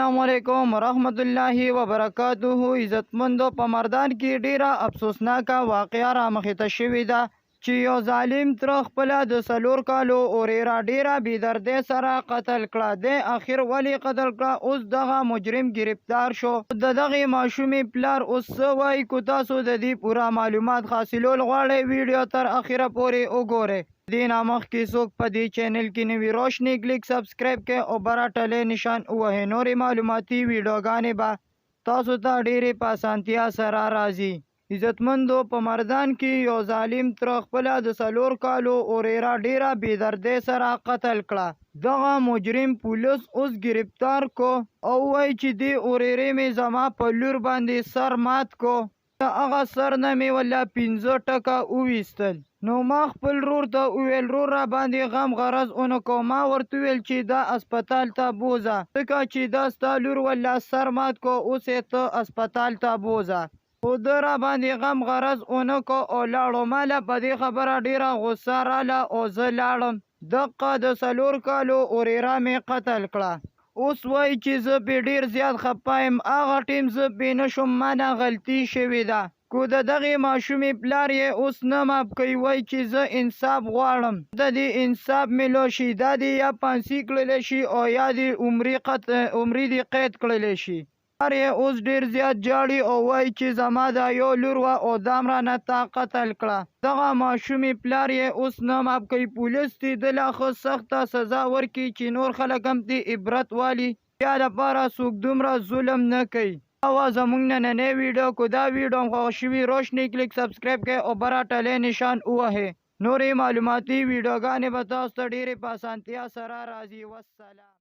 अस्सलामुअलैकुम वरहमतुल्लाहि वबरकातुहु। इज़्ज़तमंदो په مردان کې ډیره افسوسناکه واقعه رامخته شوې ده چې یو ظالم تر خپل د 4 کالو اورېرا ډیره بېدردۍ سره قتل کړه. د اخر ولې قتل کړه؟ اوس دغه مجرم گرفتار شو. د دغه ماشومې پلار اوس څه وایي؟ کو تاسو د دې پوره معلومات حاصلول غواړئ ویډیو تر اخره پورې وګورئ. دین مخ کې څوک په دې چینل کې نوی روشنی کلیک سبسکرایب کې او برټلې نشان ووهئ. نورې معلوماتي ویډیوګانې به تاسو ته ډېرې په اسانتیا سره راځي. عزتمندو په مردان کې یو ظالم تر خپل د 4 کالو اورېرا ډیره بېدردۍ سره قتل کړه. دغه مجرم پولیس اوس گرفتار کو او وایي چې دې اورېرې مې زما په لور باندې سر مات کو. هغه سر نه مې ولا 15 ټکه وویستل. نو ما خپل رور ته وویل رور را باندې غم غرض اونکو. ما ورته ویل چې دا اسپتال ته بوزه ځکه چې دا ستا لور ولا سر مات کو اوس یې ته اسپتال ته بوزه. خو ده را باندې غم غرض اونکو او لاړو. ماله په دې خبره ډیره غوسه راله او زه لاړم. دقه د 4 کالو اورېرا مې قتل کړه. اوس وایي چې زه پې ډېر زیات خفه یم. هغه ټیم زه پې نه شوم، مانه غلطي شوې ده. کو د دغې ماشومې پلار یې اوس نه ماف کوي. وایي چې زه انصاف غواړم، د دې انصاف ملو شي. دا دې یا پانسي کړلی شي او یا دې عمرې دې قید کړلی شي. پلار یې اوس ډېر زیات جاړي او وایي چې زما دا یو لور وه او دا م رانه تا قتل کړه. دغه ماشومې پلار یې اوس نه ماف کوي. پولیس دې ده لا ښه سخته سزا ورکړي چې نور خلک هم دې عبرت والي. بیا لپاره څوک دومره ظلم نه کوي. او زمونږ نننۍ ویډیو کو دا ویډیو خوښ شوي روشنی کلیک سبسکرایب کړئ او برټلې نشان ووهئ. نورې معلوماتي ویډیوګانې به تاسو ته ډېرې په اسانتیا سره راځي. والسلام.